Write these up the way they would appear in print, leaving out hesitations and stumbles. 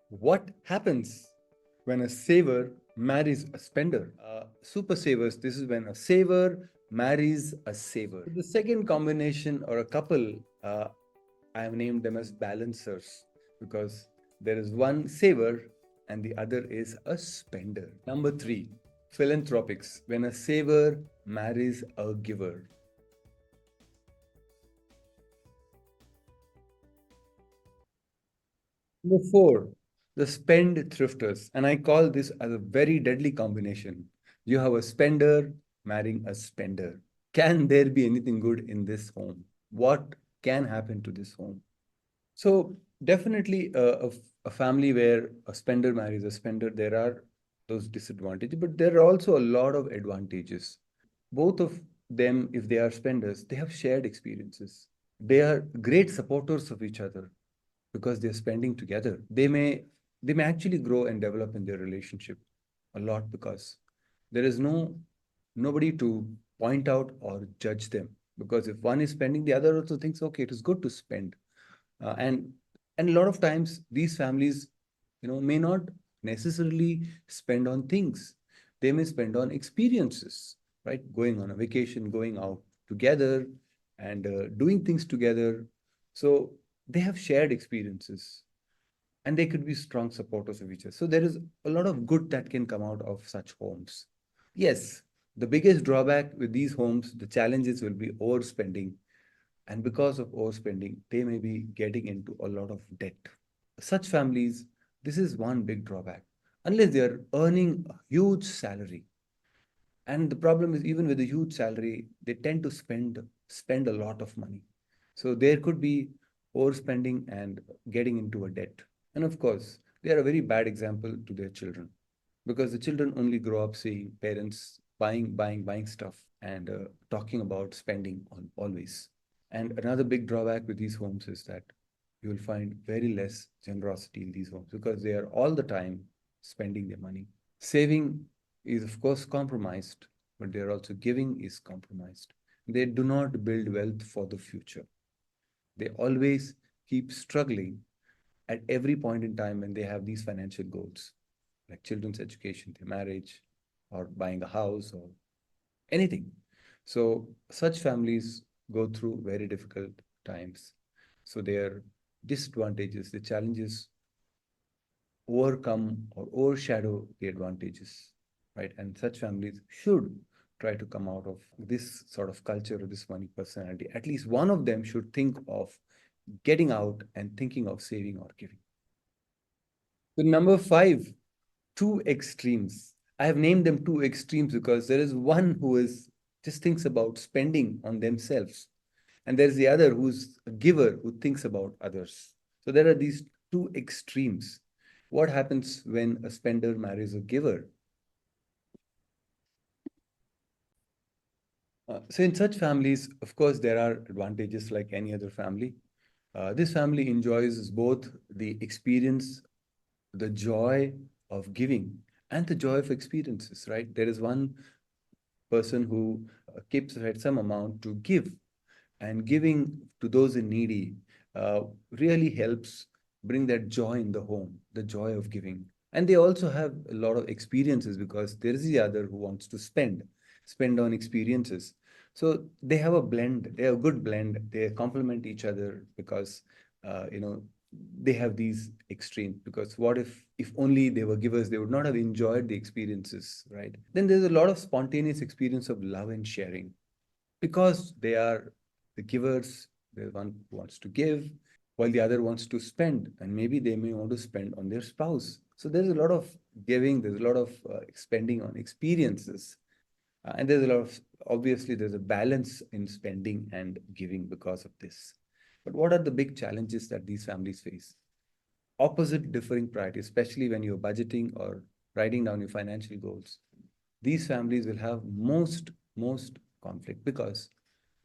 What happens when a saver marries a spender? Super savers, this is when a saver marries a saver. The second combination or a couple, I have named them as balancers because there is one saver and the other is a spender. Number three, philanthropics, when a saver marries a giver. Number four, the spend thrifters. And I call this as a very deadly combination. You have a spender marrying a spender. Can there be anything good in this home? What can happen to this home? So, definitely a family where a spender marries a spender, there are those disadvantages, but there are also a lot of advantages. Both of them, if they are spenders, they have shared experiences. They are great supporters of each other because they're spending together. They may actually grow and develop in their relationship a lot because there is nobody to point out or judge them. Because if one is spending, the other also thinks, okay, it is good to spend. And a lot of times these families, may not necessarily spend on things. They may spend on experiences, right? Going on a vacation, going out together, and doing things together. So they have shared experiences and they could be strong supporters of each other. So there is a lot of good that can come out of such homes. Yes, the biggest drawback with these homes, the challenges will be overspending. And because of overspending, they may be getting into a lot of debt. Such families, this is one big drawback. Unless they are earning a huge salary, and the problem is, even with a huge salary, they tend to spend a lot of money. So there could be overspending and getting into a debt. And of course, they are a very bad example to their children because the children only grow up seeing parents buying stuff and talking about spending on always. And another big drawback with these homes is that you will find very less generosity in these homes because they are all the time spending their money. Saving is, of course, compromised, but they're also giving is compromised. They do not build wealth for the future. They always keep struggling at every point in time when they have these financial goals, like children's education, their marriage, or buying a house, or anything. So, such families go through very difficult times. So, their disadvantages, the challenges overcome or overshadow the advantages, right? And such families should try to come out of this sort of culture or this money personality. At least one of them should think of getting out and thinking of saving or giving. So, number five, two extremes. I have named them two extremes because there is one who is just thinks about spending on themselves, and there's the other who's a giver who thinks about others. So there are these two extremes. What happens when a spender marries a giver? So in such families, of course, there are advantages like any other family. This family enjoys both the experience, the joy of giving, and the joy of experiences, right? There is one person who keeps aside some amount to give, and giving to those in needy really helps bring that joy in the home, the joy of giving. And they also have a lot of experiences because there is the other who wants to spend on experiences. So they have a blend, they have a good blend, they complement each other because they have these extremes. Because what if only they were givers, they would not have enjoyed the experiences, right? Then there's a lot of spontaneous experience of love and sharing because they are the givers. The one who wants to give while the other wants to spend, and maybe they may want to spend on their spouse. So there's a lot of giving, there's a lot of spending on experiences, and there's a lot of, obviously there's a balance in spending and giving because of this. But what are the big challenges that these families face? Opposite differing priorities, especially when you're budgeting or writing down your financial goals. These families will have most conflict because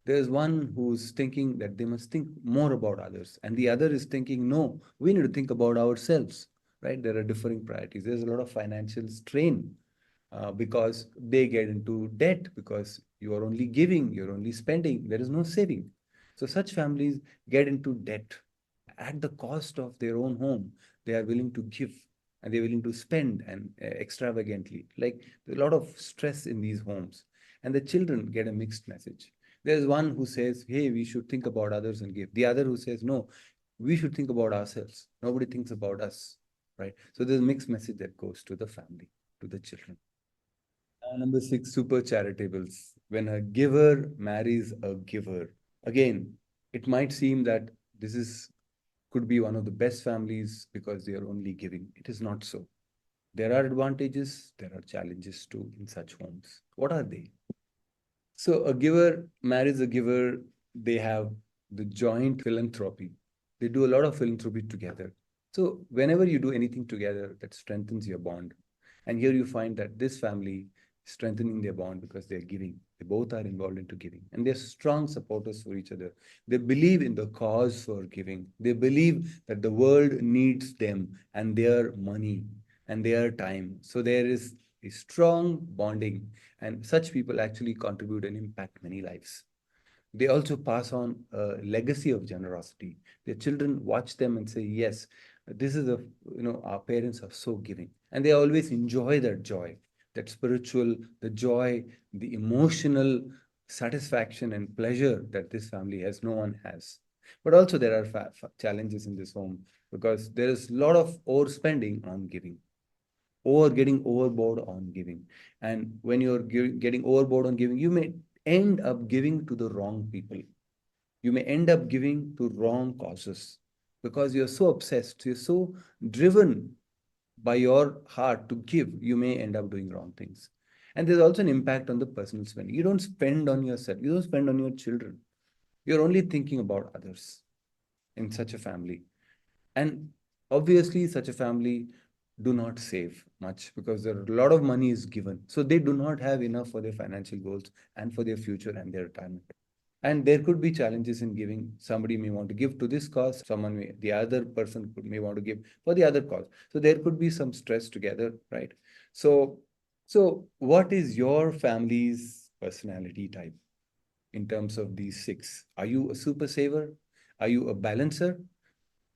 there's one who's thinking that they must think more about others, and the other is thinking, no, we need to think about ourselves, right? There are differing priorities. There's a lot of financial strain because they get into debt because you are only giving, you're only spending, there is no saving. So such families get into debt. at the cost of their own home, they are willing to give and they're willing to spend and extravagantly. Like there's a lot of stress in these homes, and the children get a mixed message. There's one who says, hey, we should think about others and give. The other who says, no, we should think about ourselves. Nobody thinks about us, right? So there's a mixed message that goes to the family, to the children. Number six, super charitables. When a giver marries a giver. Again, it might seem that this is could be one of the best families because they are only giving. It is not so. There are advantages, there are challenges too in such homes. What are they? So a giver marries a giver, they have the joint philanthropy. They do a lot of philanthropy together. So whenever you do anything together, that strengthens your bond. And here you find that this family is strengthening their bond because they're giving. They both are involved into giving. And they're strong supporters for each other. They believe in the cause for giving. They believe that the world needs them and their money and their time. So there is a strong bonding, and such people actually contribute and impact many lives. They also pass on a legacy of generosity. Their children watch them and say, yes, this is our parents are so giving. And they always enjoy that joy, that spiritual, the joy, the emotional satisfaction and pleasure that this family has, no one has. But also there are challenges in this home because there is a lot of overspending on giving, or getting overboard on giving. And when you're getting overboard on giving, you may end up giving to the wrong people. You may end up giving to wrong causes because you're so obsessed, you're so driven by your heart to give, you may end up doing wrong things. And there's also an impact on the personal spending. You don't spend on yourself, you don't spend on your children. You're only thinking about others in such a family. And obviously, such a family do not save much because there are a lot of money is given. So they do not have enough for their financial goals and for their future and their retirement. And there could be challenges in giving. Somebody may want to give to this cause, the other person may want to give for the other cause. So there could be some stress together, right? So, so what is your family's personality type in terms of these six? Are you a super saver? Are you a balancer?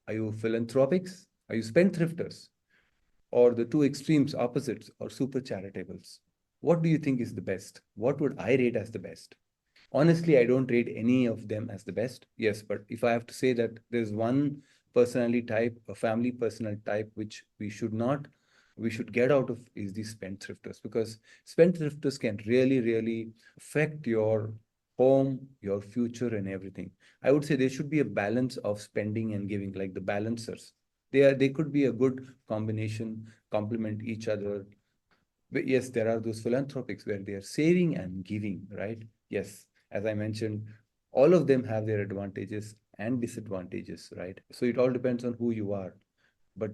Are you philanthropics? Are you spendthrifters? Or the two extremes, opposites, or super charitables? What do you think is the best? What would I rate as the best? Honestly, I don't rate any of them as the best. Yes, but if I have to say that there's one personality type, a family personality type, which we should get out of is the spendthrifters, because spendthrifters can really, really affect your home, your future, and everything. I would say there should be a balance of spending and giving, like the balancers. They could be a good combination, complement each other. But yes, there are those philanthropics where they are saving and giving, right? Yes, as I mentioned, all of them have their advantages and disadvantages, right? So it all depends on who you are. But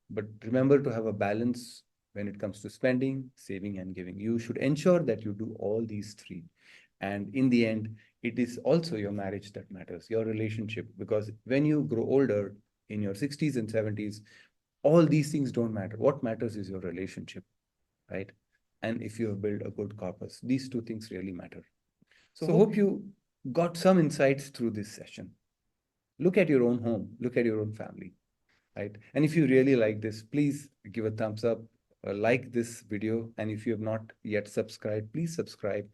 but remember to have a balance when it comes to spending, saving, and giving. You should ensure that you do all these three. And in the end, it is also your marriage that matters, your relationship. Because when you grow older in your 60s and 70s, all these things don't matter. What matters is your relationship, right? And if you have built a good corpus, these two things really matter. So hope you got some insights through this session. Look at your own home, look at your own family, right? And if you really like this, please give a thumbs up, like this video. And if you have not yet subscribed, please subscribe.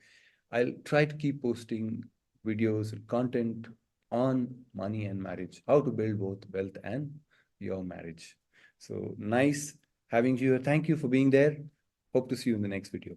I'll try to keep posting videos and content on money and marriage, how to build both wealth and your marriage. So nice having you here. Thank you for being there. Hope to see you in the next video.